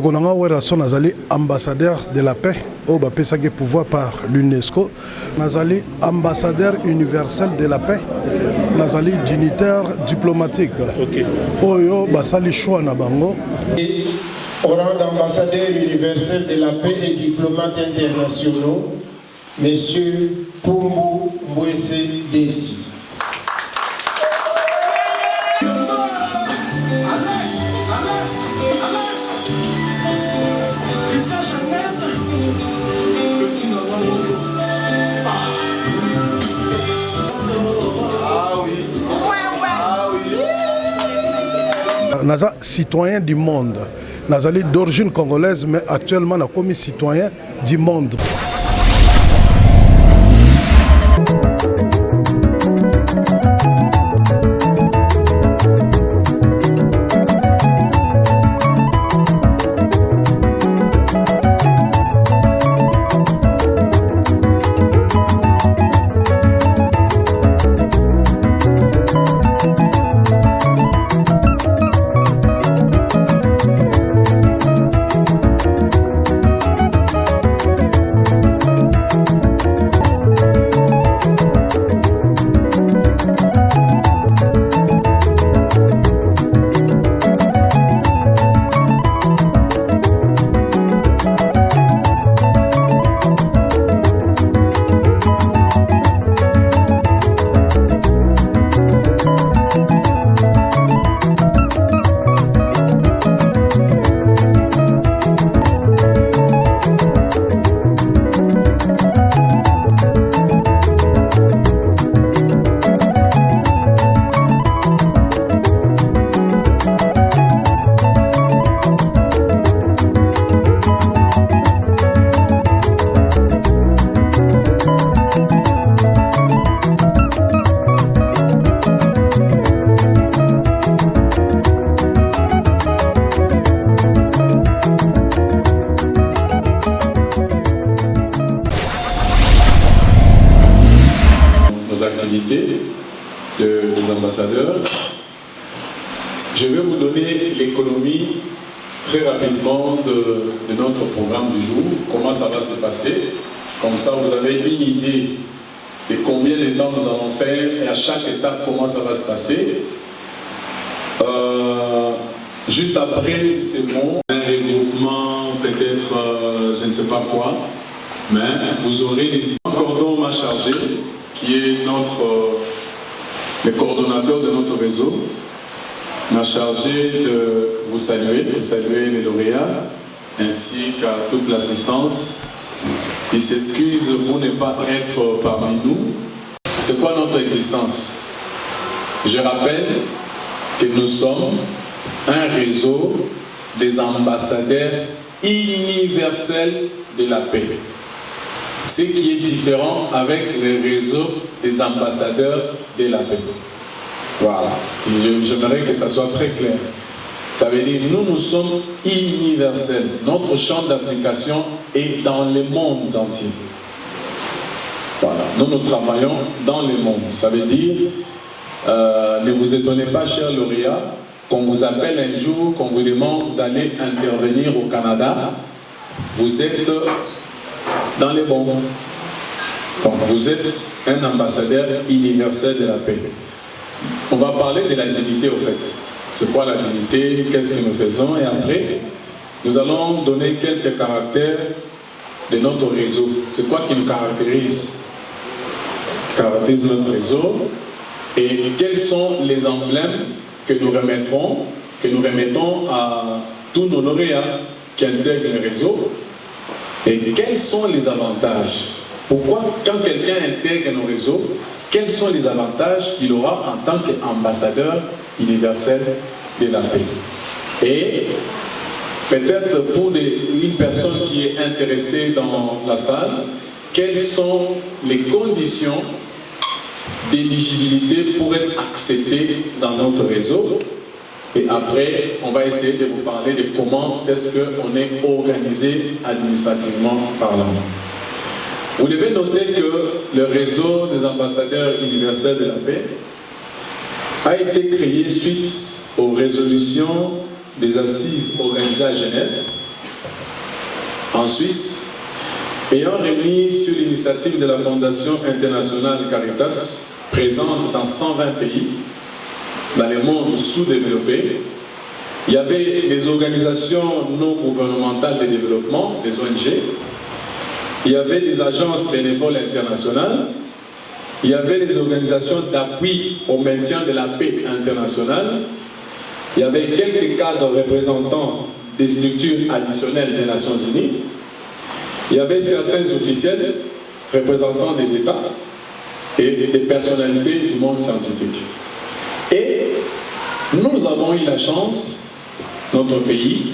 Konanga Werason Nazali, ambassadeur de la paix, au Bapesage pouvoir par l'UNESCO. Nazali, ambassadeur universel de la paix. Nazali, dignitaire diplomatique. Oyo, Basali Choua Nabango. Au rang d'ambassadeur universel de la paix et diplomates internationaux, Monsieur Pumbu Mwese Desi. Naza citoyen du monde. Nazali d'origine congolaise, mais actuellement na comme citoyen du monde. Des ambassadeurs. Je vais vous donner l'économie très rapidement de notre programme du jour, comment ça va se passer. Comme ça, vous avez une idée de combien de temps nous allons faire et à chaque étape, comment ça va se passer. Juste après, c'est bon, un regroupement, peut-être, je ne sais pas quoi, mais vous aurez des idées. Cordon m'a chargé, qui est le coordonnateur de notre réseau, m'a chargé de vous saluer les lauréats, ainsi qu'à toute l'assistance. Il s'excuse pour ne pas être parmi nous. C'est quoi notre existence? Je rappelle que nous sommes un réseau des ambassadeurs universels de la paix. Ce qui est différent avec le réseau des ambassadeurs de la paix. Voilà. J'aimerais que ça soit très clair. Ça veut dire que nous sommes universels. Notre champ d'application est dans le monde entier. Voilà. Nous travaillons dans le monde. Ça veut dire, ne vous étonnez pas, chers lauréats, qu'on vous appelle un jour, qu'on vous demande d'aller intervenir au Canada. Vous êtes dans les bons. Donc vous êtes un ambassadeur universel de la paix. On va parler de la dignité au fait. C'est quoi la dignité? Qu'est-ce que nous faisons? Et après, nous allons donner quelques caractères de notre réseau. C'est quoi qui nous caractérise? Caractérise notre réseau. Et quels sont les emblèmes que nous remettons à tous nos lauréats qui intègrent le réseau? Et quels sont les avantages? Pourquoi, quand quelqu'un intègre nos réseaux, quels sont les avantages qu'il aura en tant qu'ambassadeur universel de la paix? Et peut-être pour une personne qui est intéressée dans la salle, quelles sont les conditions d'éligibilité pour être accepté dans notre réseau? Et après, on va essayer de vous parler de comment est-ce qu'on est organisé administrativement parlant. Vous devez noter que le réseau des ambassadeurs universels de la paix a été créé suite aux résolutions des assises organisées à Genève en Suisse, ayant réuni sur l'initiative de la Fondation internationale Caritas, présente dans 120 pays, dans les mondes sous-développés. Il y avait des organisations non gouvernementales de développement, des ONG, il y avait des agences bénévoles internationales, il y avait des organisations d'appui au maintien de la paix internationale, il y avait quelques cadres représentants des structures additionnelles des Nations Unies, il y avait certains officiels représentants des États et des personnalités du monde scientifique. Et nous avons eu la chance, notre pays,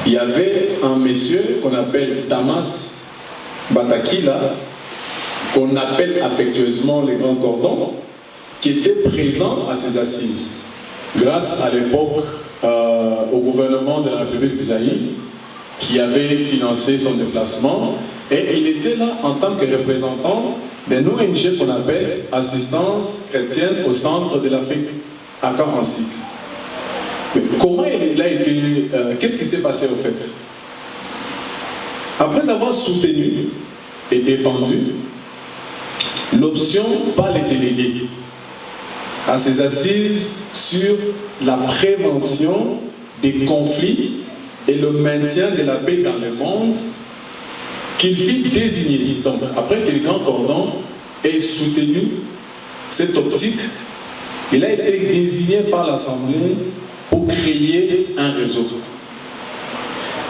il y avait un monsieur qu'on appelle Damas Batakila, qu'on appelle affectueusement le Grand Cordon, qui était présent à ces assises, grâce à l'époque au gouvernement de la République d'Isaïe, qui avait financé son déplacement, et il était là en tant que représentant d'une ONG qu'on appelle Assistance chrétienne au centre de l'Afrique, à Carancy. Mais comment il a été, qu'est-ce qui s'est passé au fait? Après avoir soutenu et défendu l'option par les délégués à ces assises sur la prévention des conflits et le maintien de la paix dans le monde, qu'il fit désigner. Donc, après que le Grand Cordon ait soutenu cette optique, il a été désigné par l'Assemblée pour créer un réseau.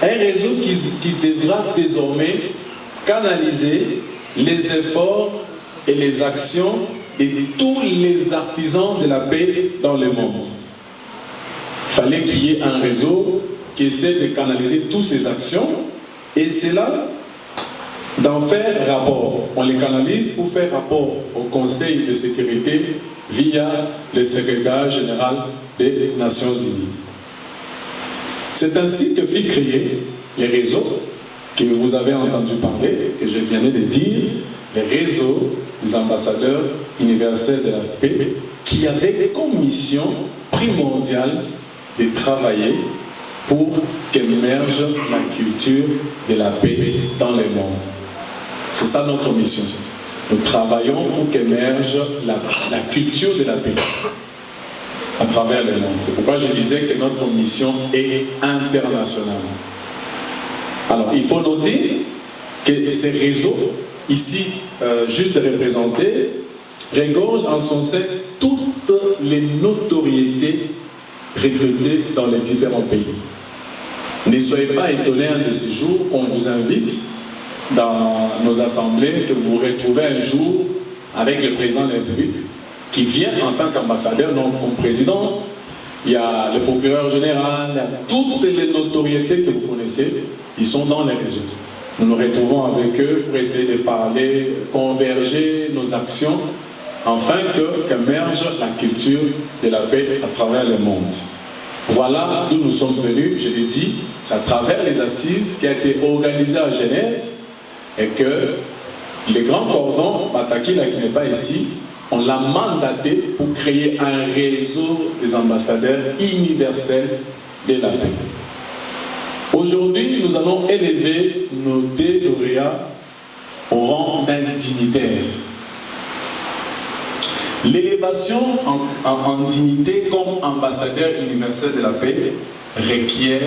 Un réseau qui devra désormais canaliser les efforts et les actions de tous les artisans de la paix dans le monde. Il fallait qu'il y ait un réseau qui essaie de canaliser toutes ces actions, et c'est là d'en faire rapport. On les canalise pour faire rapport au Conseil de sécurité via le secrétariat général des Nations Unies. C'est ainsi que fut créé les réseaux que vous avez entendu parler, que je viens de dire, les réseaux des ambassadeurs universels de la paix, qui avaient comme mission primordiale de travailler pour qu'émerge la culture de la paix dans le monde. C'est ça notre mission. Nous travaillons pour qu'émerge la culture de la paix à travers le monde. C'est pourquoi je disais que notre mission est internationale. Alors, il faut noter que ces réseaux, ici, juste représentés, regorgent en son sein toutes les notoriétés recrutées dans les différents pays. Ne soyez pas étonnés un de ces jours qu'on vous invite dans nos assemblées, que vous vous retrouvez un jour avec le président de la République qui vient en tant qu'ambassadeur, non comme président. Il y a le procureur général, il y a toutes les notoriétés que vous connaissez, ils sont dans les réseaux. Nous nous retrouvons avec eux pour essayer de parler, converger nos actions, afin qu'émerge la culture de la paix à travers le monde. Voilà d'où nous sommes venus, je l'ai dit, c'est à travers les assises qui a été organisées à Genève, et que le Grand Cordon, Batakila qui n'est pas ici, on l'a mandaté pour créer un réseau des ambassadeurs universels de la paix. Aujourd'hui, nous allons élever nos deux lauréats au rang d'un dignitaire. L'élévation en dignité comme ambassadeur universel de la paix requiert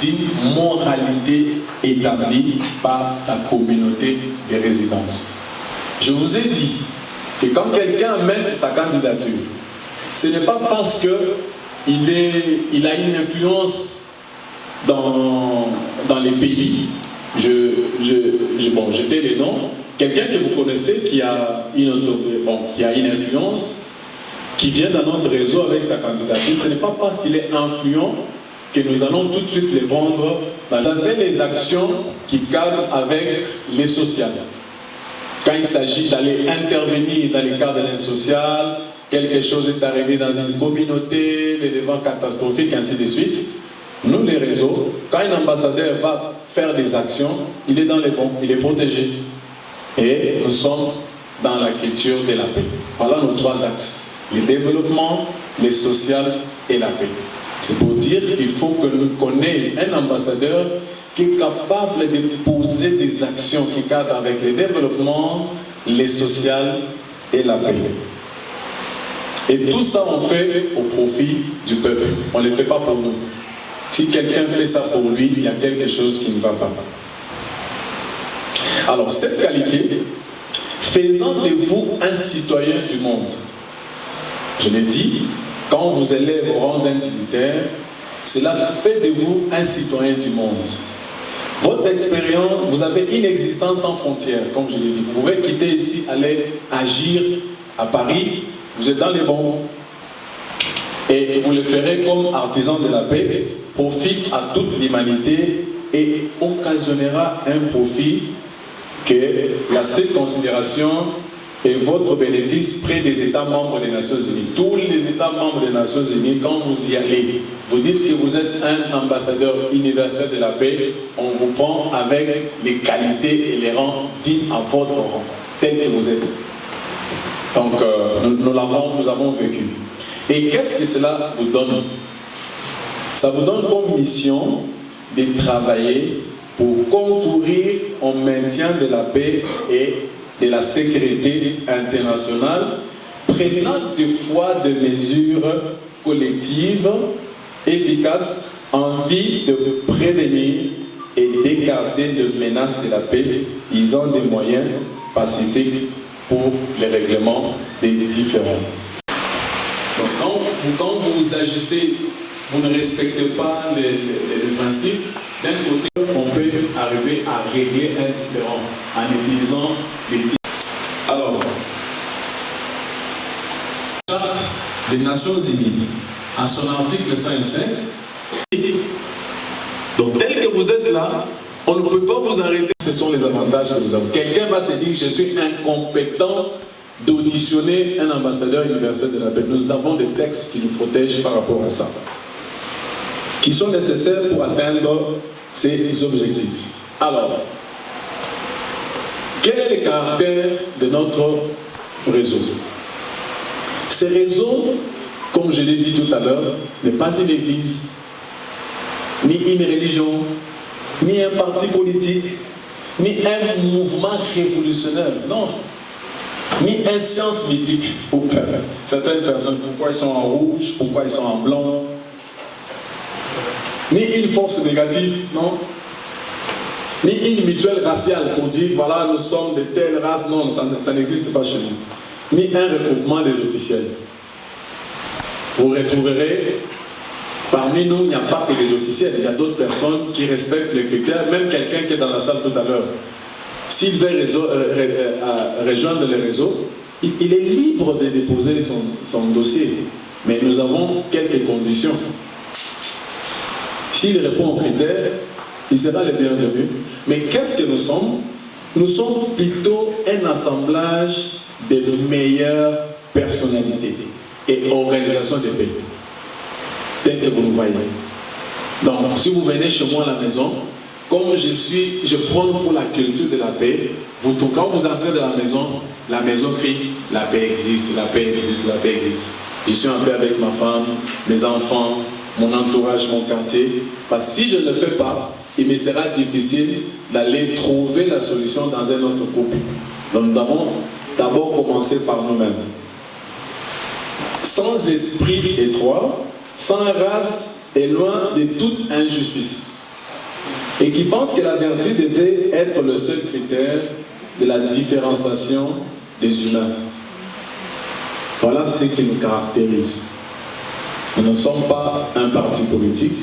d'une moralité établie par sa communauté de résidence. Je vous ai dit que quand quelqu'un mène sa candidature, ce n'est pas parce qu'il a une influence dans les pays. Je tais les noms. Quelqu'un que vous connaissez qui a une influence, qui vient dans notre réseau avec sa candidature, ce n'est pas parce qu'il est influent que nous allons tout de suite les prendre dans les actions qui cadrent avec les sociales. Quand il s'agit d'aller intervenir dans les cadres de l'aide sociale, quelque chose est arrivé dans une communauté, les événements catastrophiques, ainsi de suite, nous les réseaux, quand un ambassadeur va faire des actions, il est dans les bons, il est protégé. Et nous sommes dans la culture de la paix. Voilà nos trois axes: le développement, le social et la paix. C'est pour dire qu'il faut que nous connaissions un ambassadeur qui est capable de poser des actions qui cadrent avec le développement, le social et la paix. Et tout ça, on fait au profit du peuple. On ne le fait pas pour nous. Si quelqu'un fait ça pour lui, il y a quelque chose qui ne va pas. Alors, cette qualité, faisant de vous un citoyen du monde. Je l'ai dit, quand on vous élève au rang d'un dignitaire, cela fait de vous un citoyen du monde. Votre expérience, vous avez une existence sans frontières, comme je l'ai dit. Vous pouvez quitter ici, aller agir à Paris, vous êtes dans les bons. Et vous le ferez comme artisan de la paix, profite à toute l'humanité et occasionnera un profit que la stricte considération et votre bénéfice près des États membres des Nations Unies. Tous les États membres des Nations Unies, quand vous y allez, vous dites que vous êtes un ambassadeur universel de la paix, on vous prend avec les qualités et les rangs dignes à votre rang, tel que vous êtes. Donc, nous avons vécu. Et qu'est-ce que cela vous donne? Ça vous donne comme mission de travailler pour concourir au maintien de la paix et de la sécurité internationale, prenant des fois des mesures collectives efficaces en vue de prévenir et d'écarter des menaces de la paix, usant des moyens pacifiques pour le règlement des différends. Donc quand vous agissez, vous ne respectez pas les principes, d'un côté, on peut arriver à régler un différend en utilisant les... Alors, la Charte des Nations Unies, à son article 105, donc tel que vous êtes là, on ne peut pas vous arrêter. Ce sont les avantages que vous avez. Quelqu'un va se dire, je suis incompétent d'auditionner un ambassadeur universel de la paix. Nous avons des textes qui nous protègent par rapport à ça, qui sont nécessaires pour atteindre ces objectifs. Alors, quel est le caractère de notre réseau? Ce réseau, comme je l'ai dit tout à l'heure, n'est pas une église, ni une religion, ni un parti politique, ni un mouvement révolutionnaire, non, ni une science mystique au peuple. Certaines personnes, pourquoi ils sont en rouge, pourquoi ils sont en blanc, ni une force négative, non, ni une mutuelle raciale pour dire voilà nous sommes de telle race, non, ça n'existe pas chez nous, ni un regroupement des officiels. Vous retrouverez parmi nous, il n'y a pas que des officiels, il y a d'autres personnes qui respectent les critères, même quelqu'un qui est dans la salle tout à l'heure. S'il veut rejoindre le réseau, il est libre de déposer son dossier, mais nous avons quelques conditions. S'il répond aux critères, il sera le bienvenu. Mais qu'est-ce que nous sommes? Nous sommes plutôt un assemblage de meilleures personnalités et organisations de pays, tel que vous nous voyez. Donc, si vous venez chez moi à la maison, comme je prône pour la culture de la paix, quand vous entrez dans la maison crie, la paix existe, la paix existe, la paix existe. Je suis en paix avec ma femme, mes enfants, mon entourage, mon quartier. Parce que si je ne le fais pas, il me sera difficile d'aller trouver la solution dans un autre couple. Donc nous devons d'abord commencer par nous-mêmes. Sans esprit étroit, sans race et loin de toute injustice. Et qui pense que la vertu devait être le seul critère de la différenciation des humains. Voilà ce qui nous caractérise. Nous ne sommes pas un parti politique,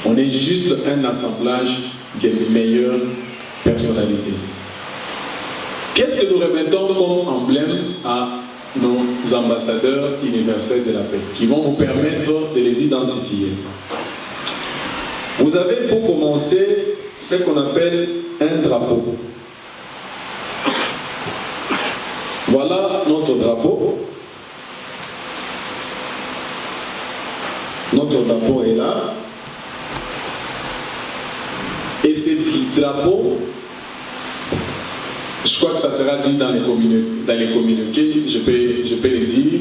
on est juste un assemblage des meilleures personnalités. Qu'est-ce que nous remettons comme emblème à nos ambassadeurs universels de la paix, qui vont vous permettre de les identifier? Vous avez pour commencer ce qu'on appelle un drapeau. Voilà notre drapeau. Notre drapeau est là. Et ce drapeau, je crois que ça sera dit dans les communiqués, je peux le dire,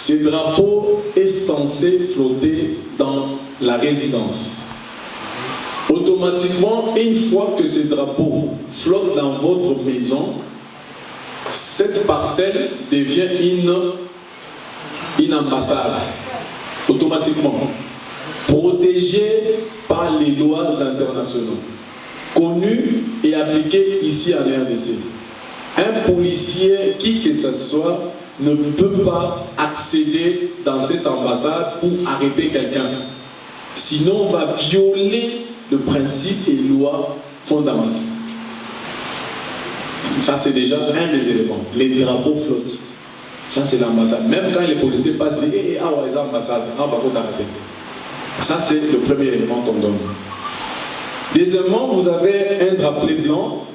ce drapeau est censé flotter dans la résidence. Automatiquement, une fois que ce drapeau flotte dans votre maison, cette parcelle devient une ambassade. Automatiquement. Protégée par les lois internationales. Connue et appliquée ici à l'RDC. Un policier, qui que ce soit, ne peut pas accéder dans cette ambassade ou arrêter quelqu'un. Sinon, on va violer le principe et lois fondamentales. Ça, c'est déjà un des éléments. Les drapeaux flottent. Ça, c'est l'ambassade. Même quand les policiers passent, ils disent « Ah ouais, c'est l'ambassade. Ah, bah, faut t'arrêter. » Ça, c'est le premier élément qu'on donne. Deuxièmement, vous avez un drapeau blanc.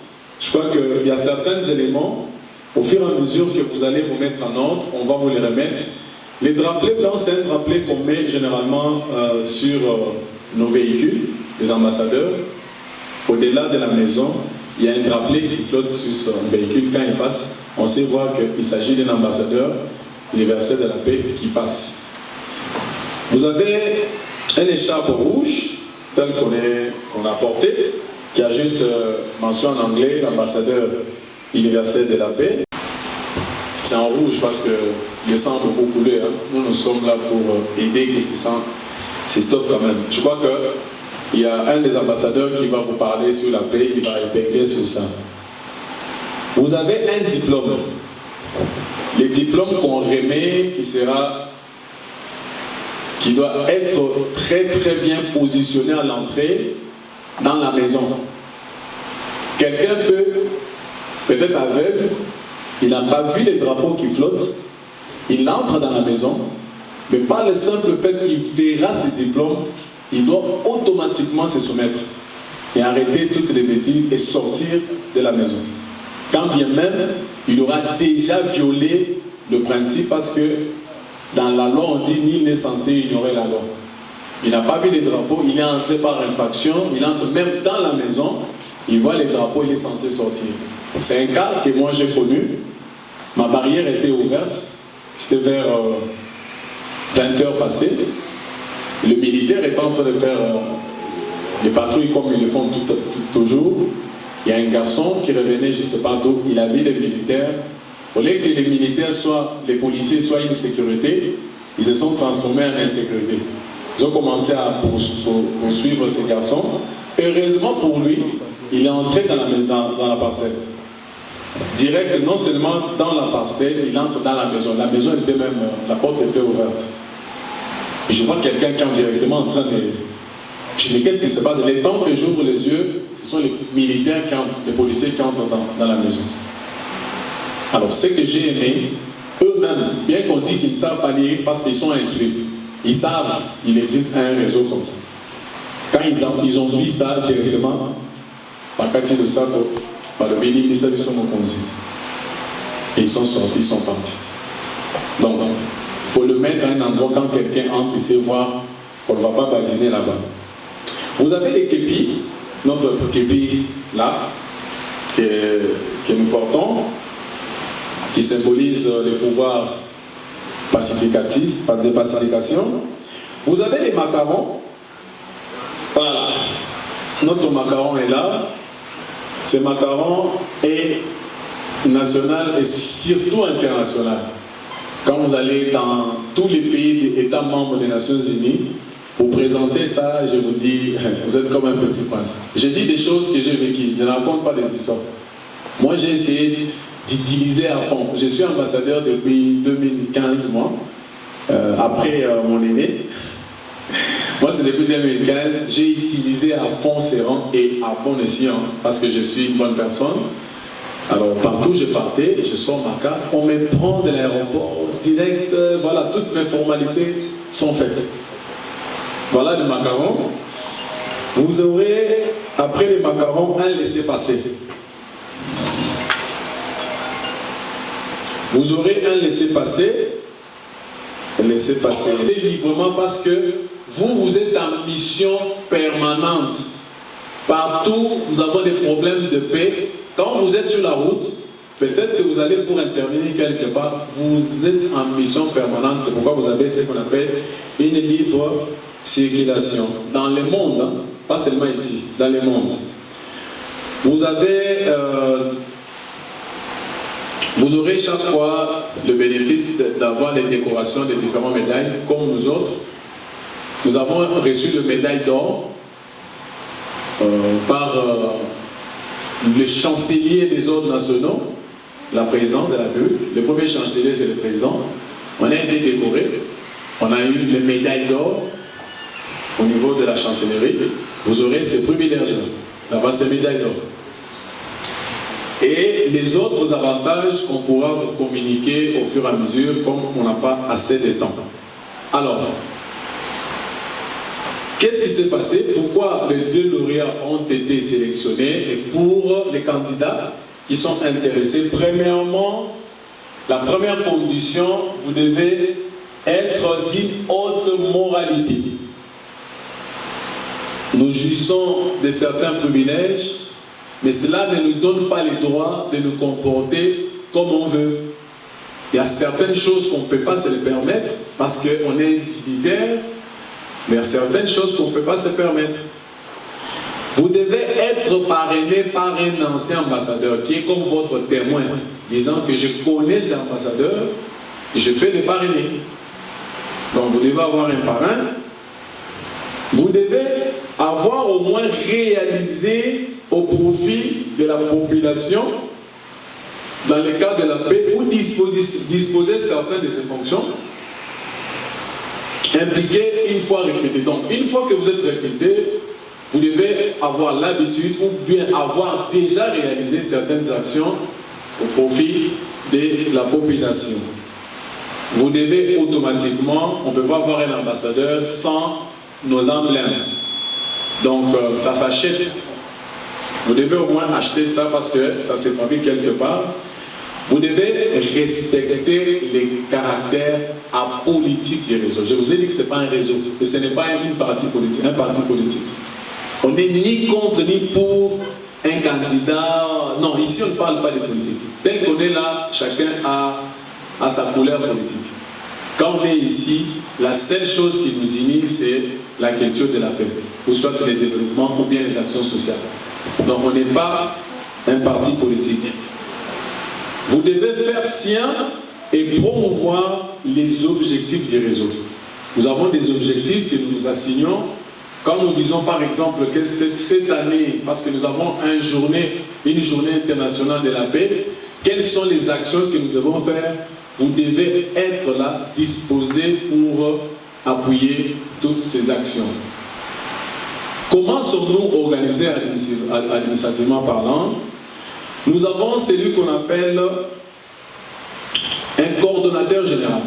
Je crois qu'il y a certains éléments, au fur et à mesure que vous allez vous mettre en ordre, on va vous les remettre. Les drapeaux blancs, c'est un drapeau qu'on met généralement sur nos véhicules, les ambassadeurs. Au-delà de la maison, il y a un drapeau qui flotte sur son véhicule. Quand il passe, on sait voir qu'il s'agit d'un ambassadeur universel de la paix qui passe. Vous avez un écharpe rouge, tel qu'on a porté, qui a juste mention en anglais, l'ambassadeur universel de la paix. C'est en rouge parce que le sang a beaucoup coulé. Hein. Nous sommes là pour aider que ce sang se stoppe quand même. Je crois qu'il y a un des ambassadeurs qui va vous parler sur la paix, il va épingler sur ça. Vous avez un diplôme. Le diplôme qu'on remet, qui doit être très très bien positionné à l'entrée dans la maison. Quelqu'un peut-être aveugle, il n'a pas vu les drapeaux qui flottent, il entre dans la maison, mais par le simple fait qu'il verra ses diplômes, il doit automatiquement se soumettre et arrêter toutes les bêtises et sortir de la maison. Quand bien même, il aura déjà violé le principe parce que dans la loi, on dit nul n'est censé ignorer la loi. Il n'a pas vu les drapeaux, il est entré par infraction, il entre même dans la maison, il voit les drapeaux, il est censé sortir. C'est un cas que moi j'ai connu. Ma barrière était ouverte, c'était vers 20 heures passées. Le militaire était en train de faire des patrouilles comme ils le font toujours. Il y a un garçon qui revenait, je ne sais pas d'où, il a vu les militaires. Au lieu que les militaires les policiers soient une sécurité, ils se sont transformés en insécurité. Ils ont commencé à poursuivre ces garçons. Heureusement pour lui, il est entré dans la parcelle. Direct, non seulement dans la parcelle, il entre dans la maison. La maison était même, la porte était ouverte. Et je vois quelqu'un qui est directement en train de... Je dis, qu'est-ce qui se passe? Les temps que j'ouvre les yeux, ce sont les militaires les policiers qui entrent dans la maison. Alors, ce que j'ai aimé, eux-mêmes, bien qu'on dit qu'ils ne savent pas lire parce qu'ils sont instruits, ils savent qu'il existe un réseau comme ça. Quand ils ont vu ça directement, par partir de ça, par le ministère de son conseil. Et ils sont sortis, ils sont partis. Donc, il faut le mettre à un endroit quand quelqu'un entre, il sait voir qu'on ne va pas badiner là-bas. Vous avez les képis, notre képi là, que nous portons, qui symbolise les pouvoirs pacificatifs, de pacification. Vous avez les macarons. Voilà. Notre macaron est là. Ce macaron est national et surtout international. Quand vous allez dans tous les pays des États membres des Nations Unies, pour présenter ça, je vous dis, vous êtes comme un petit prince. Je dis des choses que j'ai vécues, je ne raconte pas des histoires. Moi, j'ai essayé d'utiliser à fond. Je suis ambassadeur depuis 2015, moi, après mon aîné. Moi, c'est depuis 2015, j'ai utilisé à fond ces rangs et à bon escient, parce que je suis une bonne personne. Alors, partout où je partais, je sors ma carte, on me prend de l'aéroport direct, voilà, toutes mes formalités sont faites. Voilà le macaron. Vous aurez, après les macarons, un laissez-passer. Vous aurez un laissez-passer. Laissez-passer librement parce que vous êtes en mission permanente. Partout, nous avons des problèmes de paix. Quand vous êtes sur la route, peut-être que vous allez pour intervenir quelque part, vous êtes en mission permanente, c'est pourquoi vous avez ce qu'on appelle une libre circulation. Dans le monde, hein, pas seulement ici, dans le monde. Vous aurez chaque fois le bénéfice d'avoir les décorations des différentes médailles, comme nous autres. Nous avons reçu le médaille d'or par le chancelier des ordres nationaux, la présidente de la République. Le premier chancelier, c'est le président. On a été décoré. On a eu les médailles d'or au niveau de la chancellerie. Vous aurez ces privilèges d'avoir ces médailles d'or. Et les autres avantages qu'on pourra vous communiquer au fur et à mesure, comme on n'a pas assez de temps. Alors, qu'est-ce qui s'est passé? Pourquoi les 2 lauréats ont été sélectionnés? Et pour les candidats qui sont intéressés, premièrement, la première condition, vous devez être d'une haute moralité. Nous jouissons de certains privilèges, mais cela ne nous donne pas le droit de nous comporter comme on veut. Il y a certaines choses qu'on ne peut pas se les permettre parce qu'on est individuel, mais il y a certaines choses qu'on ne peut pas se permettre. Vous devez être parrainé par un ancien ambassadeur qui est comme votre témoin, disant que je connais cet ambassadeur et je peux le parrainer. Donc vous devez avoir un parrain. Vous devez avoir au moins réalisé au profit de la population, dans le cas de la paix, ou disposer certaines de ces fonctions, impliquées une fois recruté. Donc, une fois que vous êtes recruté, vous devez avoir l'habitude ou bien avoir déjà réalisé certaines actions au profit de la population. Vous devez automatiquement, on ne peut pas avoir un ambassadeur sans nos emblèmes. Donc, ça s'achète. Vous devez au moins acheter ça parce que ça se fabrique quelque part. Vous devez respecter les caractères apolitiques du réseau. Je vous ai dit que ce n'est pas un réseau, que ce n'est pas une partie politique, un parti politique. On n'est ni contre ni pour un candidat. Non, ici on ne parle pas de politique. Tel qu'on est là, chacun a sa couleur politique. Quand on est ici, la seule chose qui nous unit, c'est la culture de la paix, ou soit le développement ou bien les actions sociales. Donc on n'est pas un parti politique. Vous devez faire sien et promouvoir les objectifs du réseau. Nous avons des objectifs que nous nous assignons. Quand nous disons par exemple que cette année, parce que nous avons une journée internationale de la paix, quelles sont les actions que nous devons faire? Vous devez être là, disposé pour appuyer toutes ces actions. Comment sommes-nous organisés administrativement parlant? Nous avons celui qu'on appelle un coordonnateur général,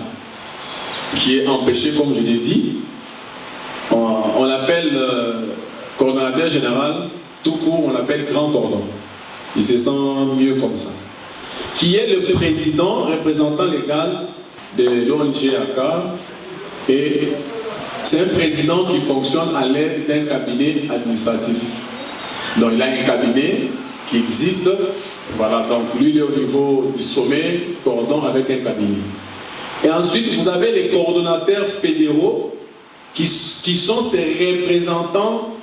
qui est empêché, comme je l'ai dit. On l'appelle coordonnateur général, tout court, on l'appelle grand cordon. Il se sent mieux comme ça. Qui est le président, représentant légal de l'ONG ACCAR, et c'est un président qui fonctionne à l'aide d'un cabinet administratif. Donc il a un cabinet qui existe, voilà, donc lui il est au niveau du sommet, cordon avec un cabinet. Et ensuite vous avez les coordonnateurs fédéraux qui sont ces représentants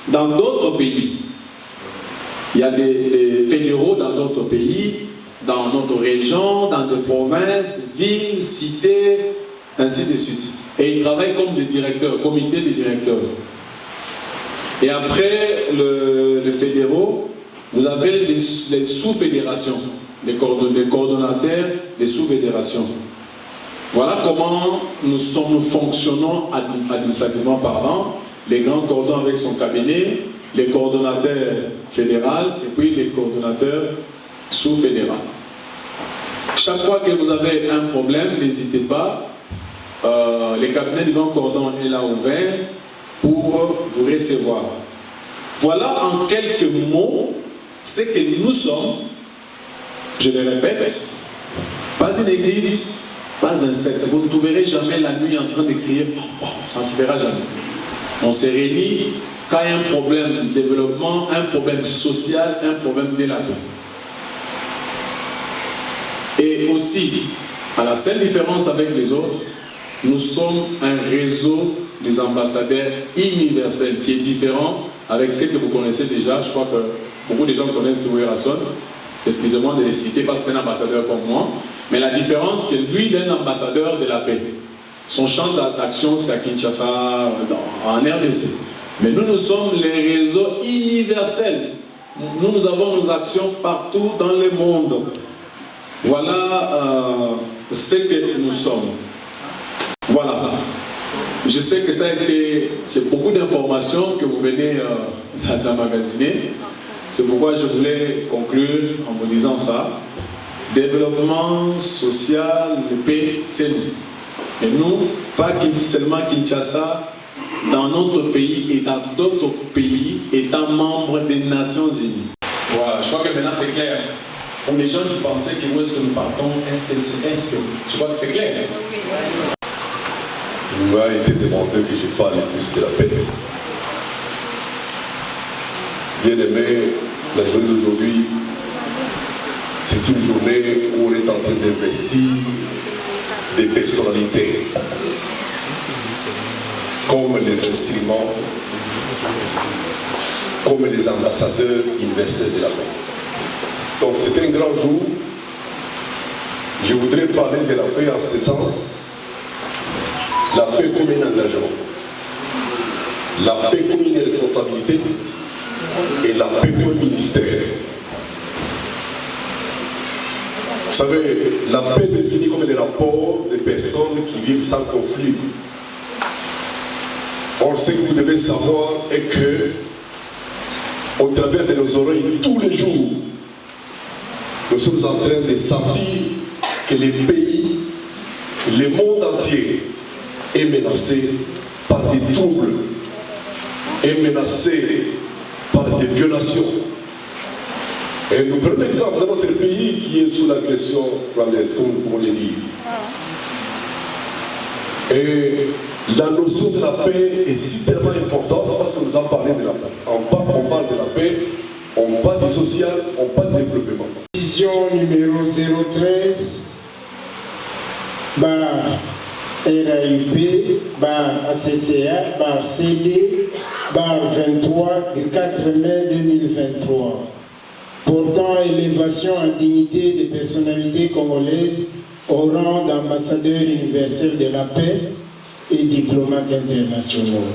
dans d'autres pays. Il y a des fédéraux dans d'autres pays, dans notre région, dans des provinces, villes, cités, ainsi de suite. Et ils travaillent comme des directeurs, comité des directeurs. Et après les fédéraux, vous avez les sous-fédérations, les coordonnateurs des sous-fédérations. Voilà comment nous fonctionnons administrativement parlant. Les grands cordons avec son cabinet, les coordonnateurs fédéraux et puis les coordonnateurs sous-fédéraux. Chaque fois que vous avez un problème, n'hésitez pas. Les cabinets du grand cordon est là ouvert pour vous recevoir. Voilà en quelques mots ce que nous sommes. Je le répète, pas une église, pas un secte. Vous ne trouverez jamais la nuit en train de crier, ça ne se verra jamais. On se réunit quand il y a un problème de développement, un problème social, un problème de la paix. Et aussi, à la seule différence avec les autres, nous sommes un réseau des ambassadeurs universels qui est différent avec ce que vous connaissez déjà. Je crois que beaucoup de gens connaissent Louis Rasson. Excusez-moi de les citer parce qu'un ambassadeur comme moi. Mais la différence, c'est que lui, il est un ambassadeur de la paix. Son champ d'action, c'est à Kinshasa, en RDC. Mais nous sommes les réseaux universels. Nous avons nos actions partout dans le monde. Voilà ce que nous sommes. Voilà. Je sais que c'est beaucoup d'informations que vous venez d'emmagasiner. C'est pourquoi je voulais conclure en vous disant ça. Développement social, de paix, c'est nous. Et nous, pas seulement Kinshasa, dans notre pays et dans d'autres pays, étant membres des Nations Unies. Voilà, je crois que maintenant c'est clair. Pour les gens qui pensaient que où est-ce que nous partons, je crois que c'est clair. Il m'a été demandé que je parle plus de la paix. Bien aimé, la journée d'aujourd'hui, c'est une journée où on est en train d'investir des personnalités comme les instruments, comme les ambassadeurs universels de la paix. Donc c'est un grand jour. Je voudrais parler de la paix en ce sens. La paix comme un engagement. La paix comme une responsabilité. Et la paix comme un ministère. Vous savez, la paix est définie comme des rapports de personnes qui vivent sans conflit. Or, ce que vous devez savoir est que, au travers de nos oreilles, tous les jours, nous sommes en train de sentir que les pays, le monde entier est menacé par des troubles, est menacé par des violations. Et nous prenons l'exemple de notre pays qui est sous l'agression rwandaise, comme on le dit. Et la notion de la paix est super importante parce que nous avons parlé de la paix. On parle de la paix, on parle du social, on parle du développement. Décision numéro 013, bar RAUP, bar ACCA, bar CD, bar 23 du 4 mai 2023. Portant élévation en dignité des personnalités congolaises au rang d'ambassadeurs universels de la paix et diplomates internationaux.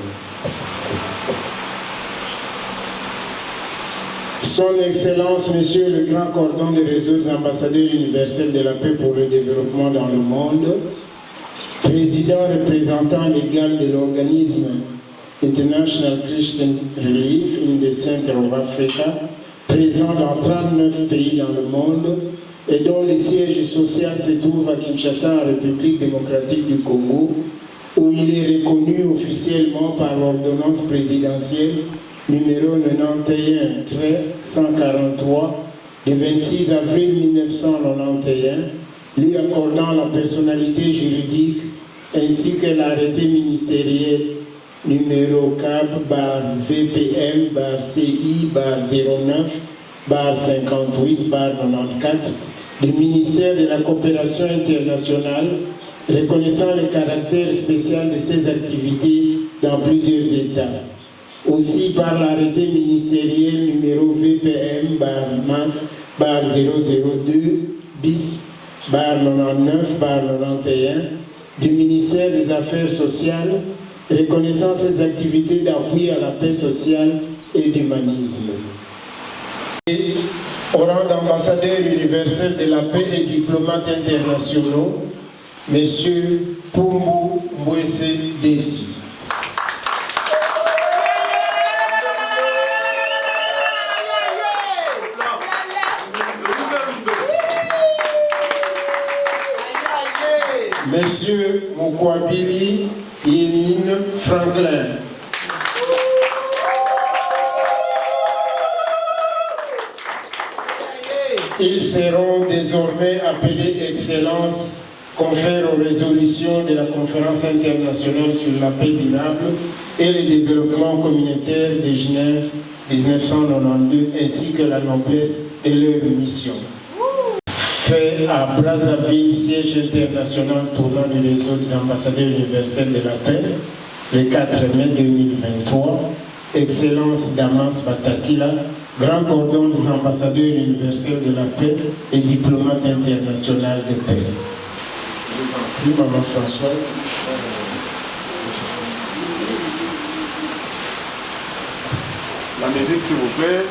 Son Excellence, Monsieur le Grand Cordon des réseaux ambassadeurs universels de la paix pour le développement dans le monde, président représentant légal de l'organisme International Christian Relief in the Center of Africa, présent dans 39 pays dans le monde et dont le siège social se trouve à Kinshasa, en République démocratique du Congo, où il est reconnu officiellement par l'ordonnance présidentielle numéro 91-143 du 26 avril 1991, lui accordant la personnalité juridique ainsi que l'arrêté ministériel numéro 4 bar VPM bar CI bar 09 bar 58 bar 94 du ministère de la coopération internationale, reconnaissant le caractère spécial de ces activités dans plusieurs États. Aussi par l'arrêté ministériel numéro VPM bar MAS bar 002 bis bar 99 bar 91 du ministère des Affaires sociales, reconnaissant ces activités d'appui à la paix sociale et d'humanisme. Au rang d'ambassadeur universel de la paix et diplomates internationaux, M. Pumbu Mbwese Desi. Monsieur Mukwabili Yéline Franklin. Ils seront désormais appelés Excellence, confère aux résolutions de la Conférence internationale sur la paix durable et le développement communautaire de Genève 1992, ainsi que la noblesse de leur mission. fait à Brazzaville, siège international tournant du réseau des ambassadeurs universels de la paix, le 4 mai 2023. Excellence Damas Batakila, grand cordon des ambassadeurs universels de la paix et diplomate international de paix. Je vous en prie, Maman Françoise. La musique, s'il vous plaît.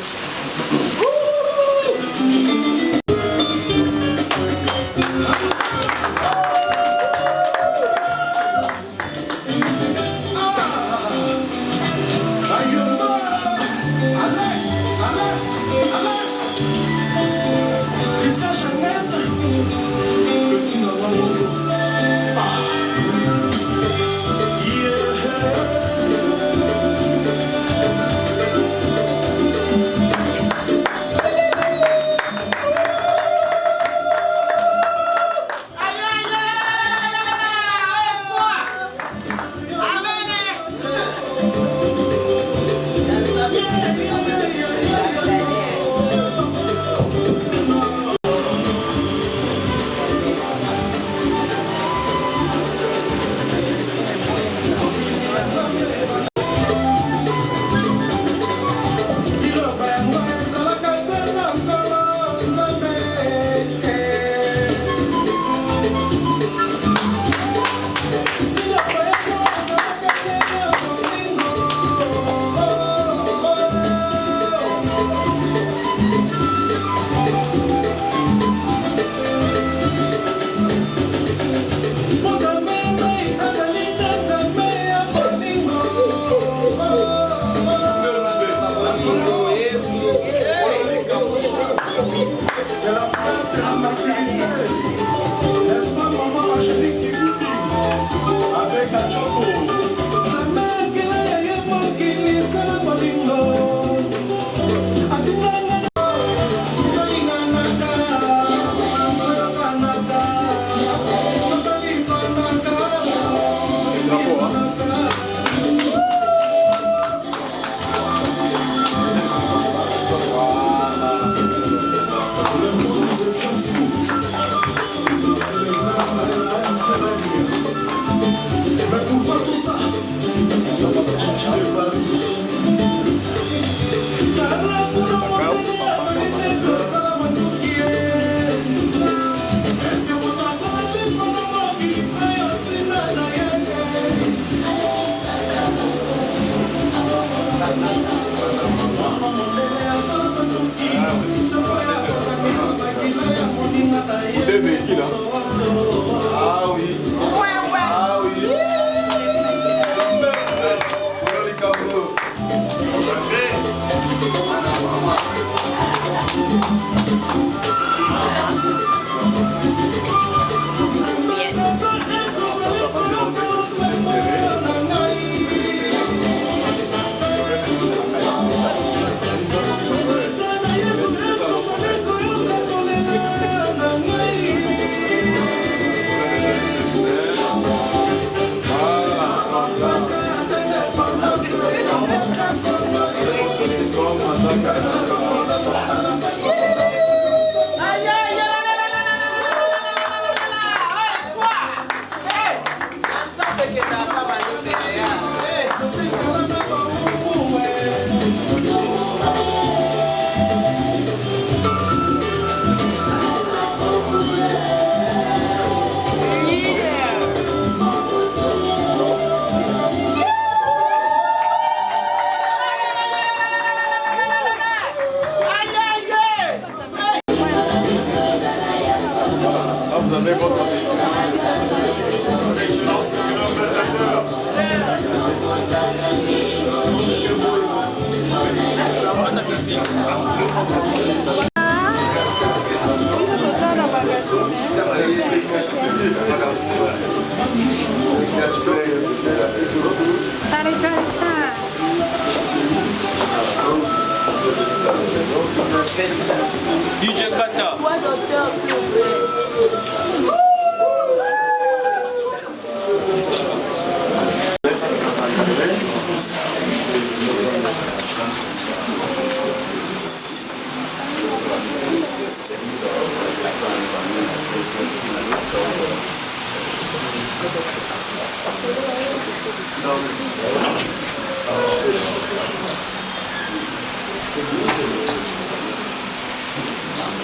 DJ Kata.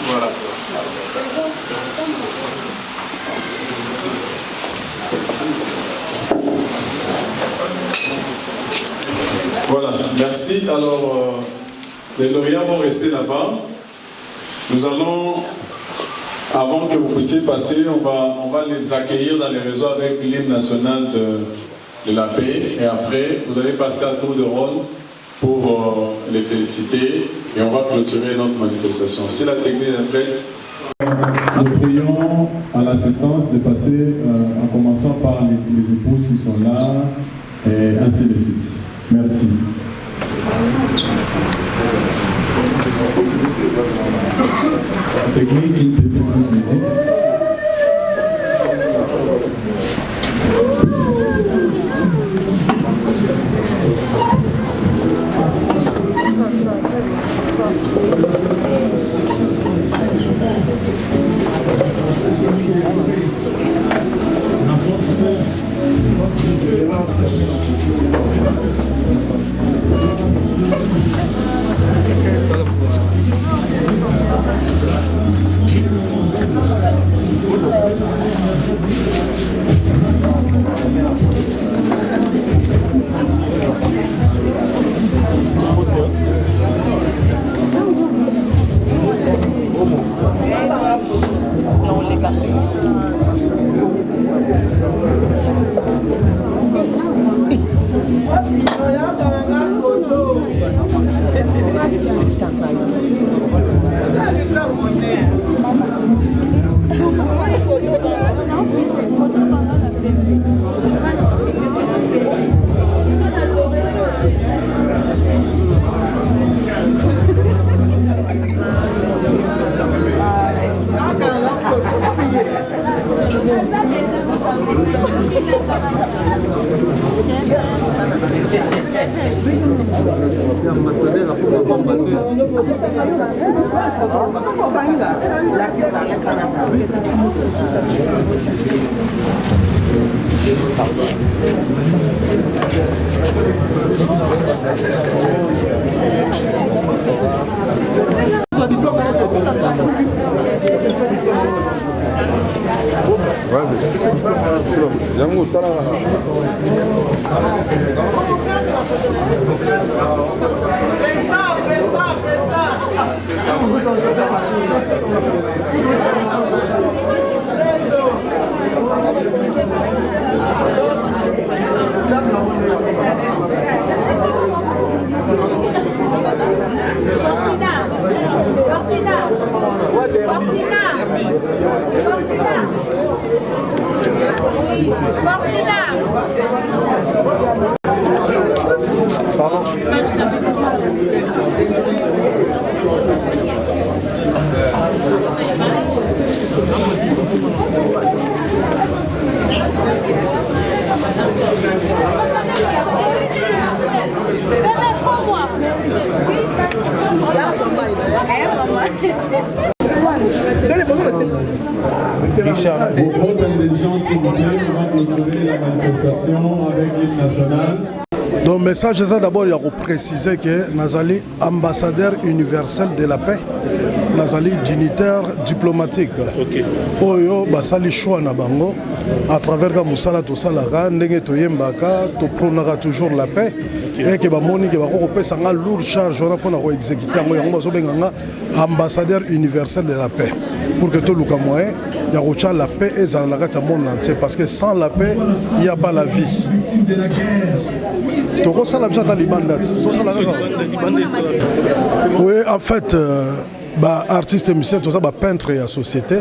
Voilà. Voilà, merci. Alors, les lauréats vont rester là-bas. Nous allons, avant que vous puissiez passer, on va les accueillir dans les réseaux avec l'hymne national de la paix. Et après, vous allez passer à tour de rôle pour les féliciter. Et on va clôturer notre manifestation. Si la technique est prête, nous prions à l'assistance de passer en commençant par les épouses qui sont là et ainsi de suite. Merci. Technique, une petite musique. Vos propres intelligences, s'il vous plaît, on va clôturer la manifestation avec l'hymne national. Donc, le message est d'abord de préciser que Nazali, ambassadeur universel de la paix, Nazali, dignitaire diplomatique. Oyo, basali choix na bango, à travers la Moussala, tout ça, la rande, toyembaka, to prônera toujours la paix. Et que bamoni que bako pesa nga lourd charge on a pour exécuter ambassadeur universel de la paix pour que tout le moyen y a la paix et dans la monde entier parce que sans la paix il n'y a pas la vie. Oui, en fait, artiste et musicien, tout ça, peintre et société.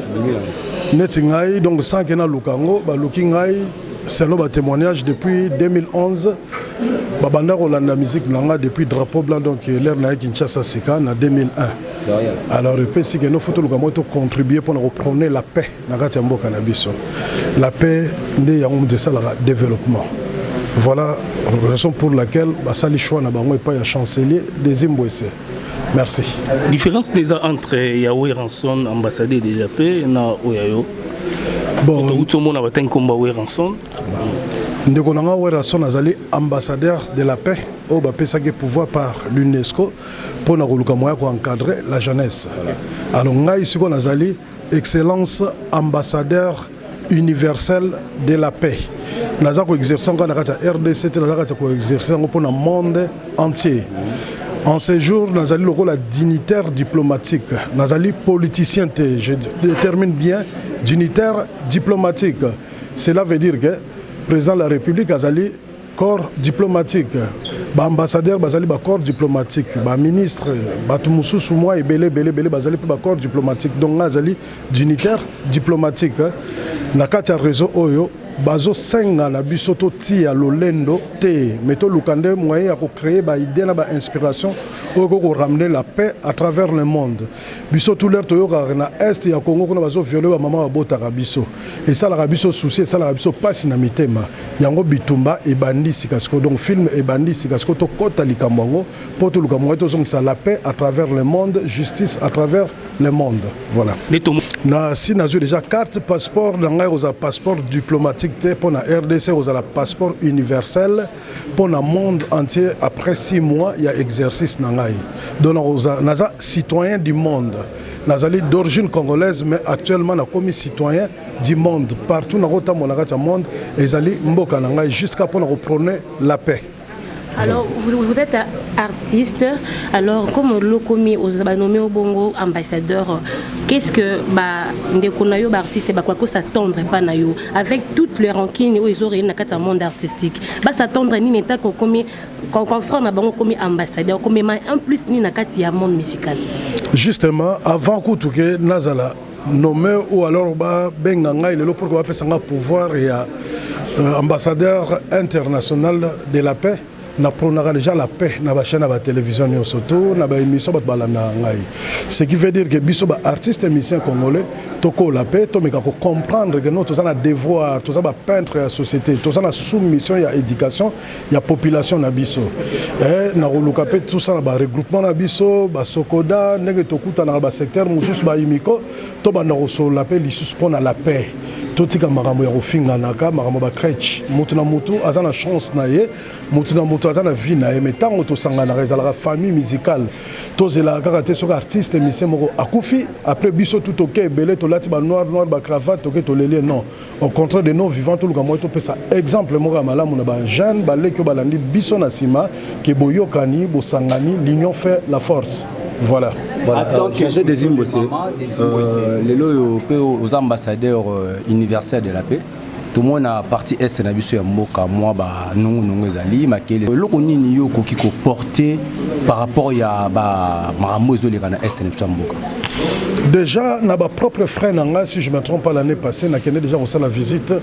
Donc sans que na lukango, lukingai selon le témoignage depuis 2011. Babanda Rolanda musique nanga depuis drapeau blanc donc l'air na Kinshasa Sika en 2001. Alors le pays que nos photos nous contribuer pour reprendre la paix na Gatiambo cannabis. La paix n'est de ça le développement. Voilà la raison pour laquelle Basali choix na bango et pas ya chancelier des Zimbabwe. Merci. Différence déjà entre Yahweh Ranson ambassadeur de la paix na Oyayo. Bon, tout le monde a un combat ensemble. Ndeko nanga Weranson azali ambassadeur de la paix au bapesaki pouvoir par l'UNESCO pour na koluka moya ko encadrer la jeunesse. Alors ngai siko nazali excellence ambassadeur universel de la paix. Naza ko exercer ngana kata RDC naza kata ko exercer pour le monde entier. En ce jour, nous allons le dignitaire diplomatique, nous allons politicien, je détermine bien, dignitaire diplomatique. Cela veut dire que le président de la République a allé corps diplomatique, ambassadeur a allé corps diplomatique, ministre, Batumoussou Soumoua et Belé corps diplomatique. Donc nous allons dignitaire diplomatique. Dans le réseau Oyo, bazo senga na biso to tia lolendo te meto lukande moyen ya ko créer ba idée na ba inspiration ko ramener la paix à travers le monde biso tout l'air to yoka na est ya Congo ko na bazo violer ba mama ba botaka biso et ça la biso souci ça la biso passe na mitema yango bitumba e bandi sikasko donc film e bandi sikasko to kota likambango poto lukambo to zong ça la paix à travers le monde justice à travers le monde voilà na si na déjà carte passeport dans un passeport diplomatique pour la RDC aux la passeport universel pour le monde entier après 6 mois il y a exercice nangai donc naza citoyen du monde nazali d'origine congolaise mais actuellement na comme citoyen du monde partout dans le monde et zali mboka nangai jusqu'à pour prôner la paix. Alors, vous êtes artiste, alors comme le commis aux nommé au Bongo ambassadeur, qu'est-ce que Ndekonayo artiste quoi s'attendre pas nayo avec toutes les rancines où ils auraient dans le monde artistique. S'attendre ni n'état qu'on confront na bango comme ambassadeur comme en plus ni na kati ya monde musical. Justement, avant que nazala nommé ou alors benganga il est pour qu'on puisse pouvoir et ambassadeur international de la paix. Na pronara déjà la paix na ba chaîne na ba télévision ni surtout na ba émission ba balana ngai ce qui veut dire que biso ba artiste musicien congolais toko la paix to meka ko comprendre que nous tous na devoir tous ba peintre la société tous na soumission ya éducation ya population na biso et na roluka pe tout ça na ba regroupement na biso ba sokoda ndenge tokuta na ba secteur mususu ba imiko to ba na so la paix lisusu pona la paix totika makambo ya kofinga naka makambo ba crèche mutu na mutu azana chance na ye mutu na mutu azana vie na ye mais tango to sangana la famille musicale tozela kaka te soka artiste musicien moko akufi après biso tout ok belé to lati ba noir ba cravate ok to lele non au contraire de nos vivants tout le gamoy to pesa exemple moko malamu na ba jeune ba leki balandi biso na sima ke boyokani bosangani l'union fait la force. Voilà. Je désigne aux ambassadeurs universels de la paix. Tout le monde a parti est na biso ya mboka moi ba nungu ezali makele loko nini yo koki ko porter par rapport ya ba maramozo le kana est na biso mboka. Déjà na ba propre frère nanga si je me trompe pas l'année passée na kende déjà on la visite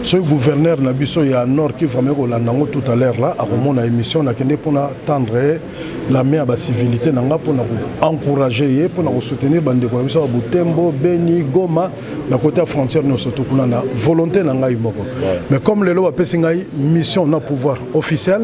ce gouverneur na biso ya nord qui vraiment ko landango tout à l'heure là a mon émission na kende pour tendre la main à la civilité nanga pour encourager pour soutenir bande ko biso Butembo Beni Goma na côté frontière nous surtout pour na volonté nanga moko mais comme le lo pesi ngai mission na pouvoir officiel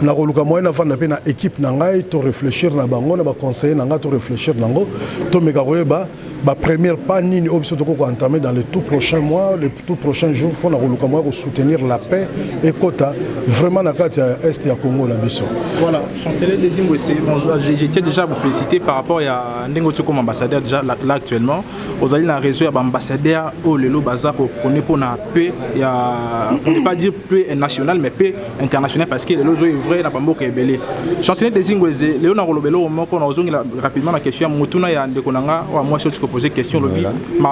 na koluka moyen na vanda pe na équipe nanga to réfléchir na bango na ba conseiller nanga to réfléchir nango to meka koyeba ba première pas nini option to ko entamer dans les tout prochains mois les tout prochains jours pour na koluka moyen ko soutenir la paix et kota vraiment na kati ya est ya Congo na biso. Voilà, chancelier Désimo je tiens déjà à vous féliciter par rapport à Ndengo comme ambassadeur déjà là actuellement aux alliés na réseau ya ambassadeur au lelo bazar ko connaît pour na paix ya on ne peut pas dire paix nationale mais paix internationale parce que le lojo est vrai na bamboka ebele. Chancelier Désimo Léo na rolobelo moko na ozongi rapidement la question mutuna ya ndeko nanga wa moi je poser question lobby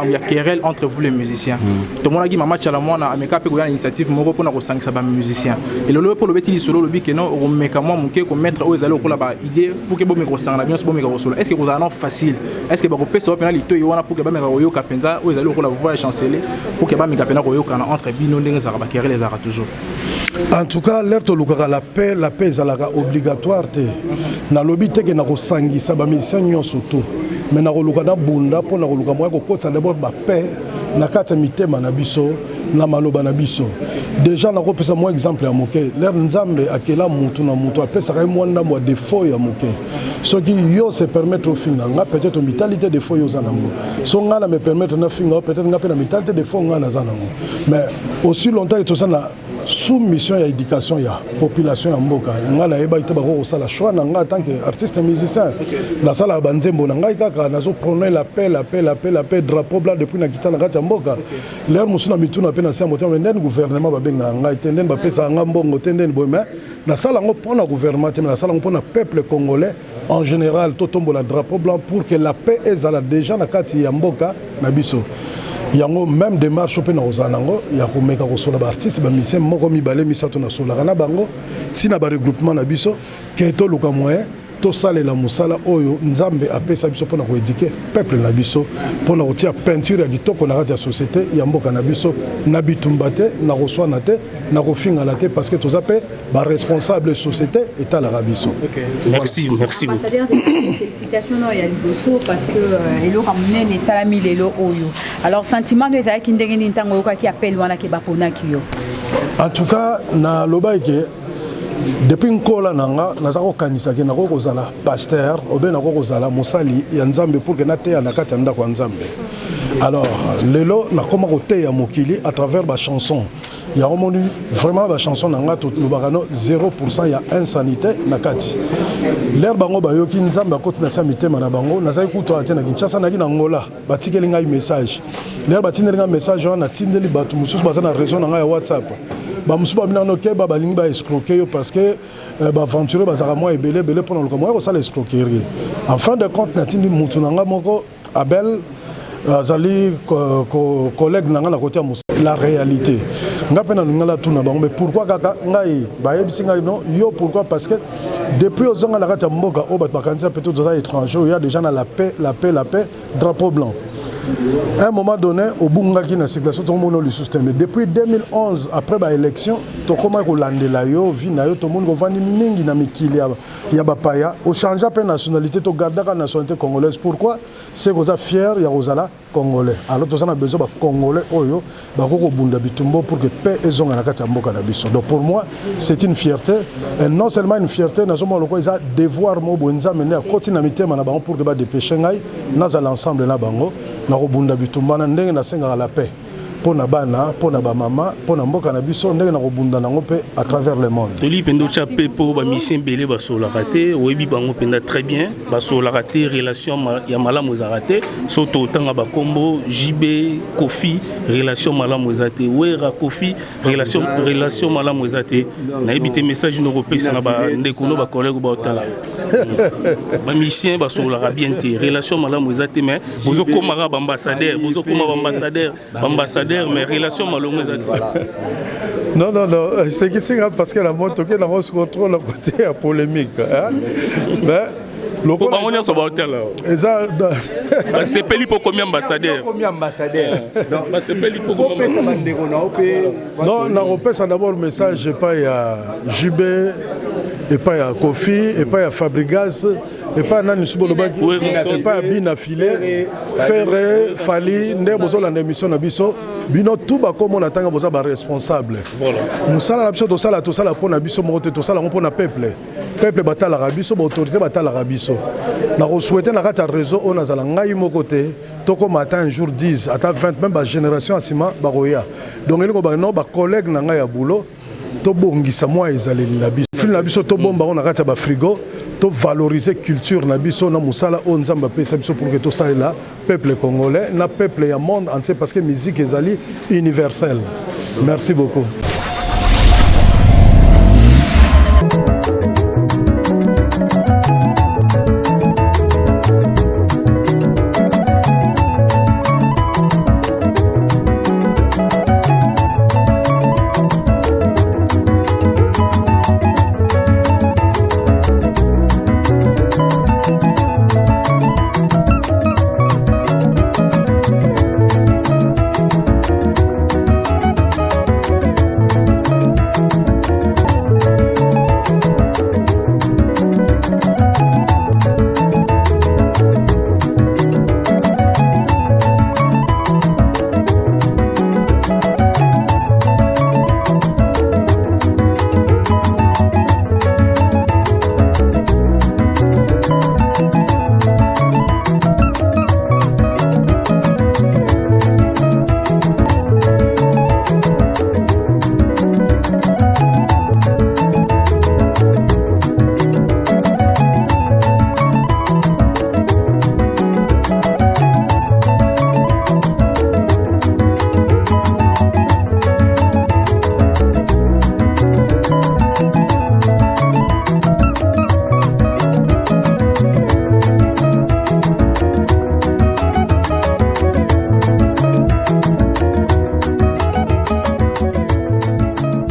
il y a querelle entre vous les musiciens. Tout le monde a dit maman chala moi na ameka pe ko ya initiative moko pour na ko sangisa ba musiciens. Et le pour le beti solo lobby que non on meka moi muke ko mettre aux allo ko la ba idée pour que bo meko sangana bien bo meko solo. Est-ce que vous avez facile? Est-ce que ba ko pesa opena lito yona pour que ba meka yo ka penza aux allo ko la voix chancelier pour que ba meka pena ko yo kana entre bino ndenge za ba querelle les ara toujours. En tout cas, l'air de la paix est obligatoire. Na lobby te que na ko sangisa ba musiciens nyonso tout. Mais na koluka na bunda pour na koluka moi ko kotsa d'abord ba paix na kata mitema na biso na maloba na biso. déjà na kopesa moi exemple ya moke l'air nzambe akela mutu na mutu apesa ka moi ndambo de faux ya moke ce qui yo se permettre au finga nga peut-être vitalité de faux yo zanango so nga na me permettre na finga peut-être nga pe na vitalité de faux nga na zanango mais aussi longtemps que ça na soumission ya éducation ya population ya mboka nga na yeba ite bako sala choix na nga en tant que artiste musicien na sala banzembo na nga kaka na zo prôner la paix drapeau blanc depuis na kitana kati ya mboka l'air musuna mituna pe na sia moto mais nden gouvernement ba benga nga itenden ba pesa nga mbongo tenden boyema na sala ngo pona gouvernement te na sala ngo pona peuple congolais en général to tombo la drapeau blanc pour que la paix ezala déjà na kati ya mboka na biso yango même démarche pe na ozanango ya komeka kosola ba artiste ba misien moko mibale misato na sola kana bango tina ba regroupement na biso ke to luka moyen to salela musala oyo nzambe apesa biso pona ko éduquer peuple na biso pona kotia peinture ya kitoko na kati ya société ya mboka na biso na bitumba te na koswana te na kofinga la te parce que toza pe ba responsable société eta la biso. Okay. Merci, merci beaucoup. Félicitations ya liboso parce que elo ramener les salami lelo oyo. Alors sentiment de ça qui ndenge ni ntango yoka ki appel wana ke bapona ki yo. En tout cas na lobaike depuis nkola nanga nazako kanisa ke nako kozala pasteur obe nako kozala mosali ya nzambe pour que na te ya nakati ya ndako ya nzambe. Alors lelo nakoma kote ya mokili à travers ba chanson ya romoni vraiment ba chanson nanga to lobakano 0% ya insanité nakati l'air bango bayoki nzambe akoti na sa mitema na bango nazali kuto ate na Kinshasa na kina ngola batikeli ngai message l'air batindeli ngai message wana tindeli batu mususu baza na réseau nanga ya WhatsApp ba mususu ba minano ke ba balingi ba escroquer parce que ba aventurer bazaka moi ebele pona loka moi ko sala escroquerie en fin de compte na tindi mutu nanga moko Abel Zali collègue nanga na côté la réalité nga pena ngala tuna bango mais pourquoi kaka ngai ba yebisi ngai non yo pourquoi parce que depuis ozanga na kati ya mboka o ba kanisa peut-être aux étrangers il y a déjà na la paix drapeau blanc. À un moment donné, au Bungaki na circulation, tout le monde le système. Mais depuis 2011, après l'élection, tout le monde a landé là, tout le monde a vendu mingi na mikili ya bapaya. Au change de nationalité, tout garde la nationalité congolaise. Pourquoi? C'est que vous êtes fiers, il y a Rosala congolais. Alors tout ça a besoin de congolais, oyo, bakoko bunda bitumbo pour que paix et zone na kati ya mboka na biso. Donc pour moi, c'est une fierté. Et non seulement une fierté, na zomo loko ils a devoir mo bonza mener à continuer à mitema na bango pour que ba dépêcher ngai na za l'ensemble na bango. Nakobunda bitumba na ndenge na senga la paix pona bana pona ba mama pona mboka na biso ndenge nakobunda nango pe à travers le monde. Toli pendo chape po ba mission belé ba sola raté oyebi bango penda très bien ba sola raté relation ya malamu za raté soto tanga ba kombo JB Kofi relation malamu za té wera Kofi relation malamu za té na ebité message no repesa na ba ndeko no ba collègue ba otala ba mission ba sola bien té relation malamu za té mais bozo komara ba ambassadeur mais relation malheureuse. Non, c'est qui c'est grave parce que la moto qui n'a pas se contrôle à côté à polémique. Mais le c'est peli pour combien ambassadeur? C'est peli pour combien non, on ça d'abord message pas à JB et pas à Kofi et pas à Fabrigas et pas à Nani Subolobaki et pas à Bina Filé Ferré Fali Ndebozo la émission Nabiso Bino tout ba comme on attend boza ba responsable. Voilà. Nous sala la biso to sala pour na biso moto to sala pour na peuple batala rabiso ba autorité batala rabiso. Na ko souhaiter na kata réseau on azala ngai mo côté to ko matin un jour 10 ata 20 même ba génération asima ba roya. Donc il ko ba non ba collègue na ngai ya boulot to bongisa moi ezaleli na biso. Fil na biso to bomba on na kata ba frigo. To valoriser culture na biso na musala on nzamba pesa biso pour que to ça là peuple congolais na peuple ya monde entier parce que musique ezali universelle. Merci beaucoup.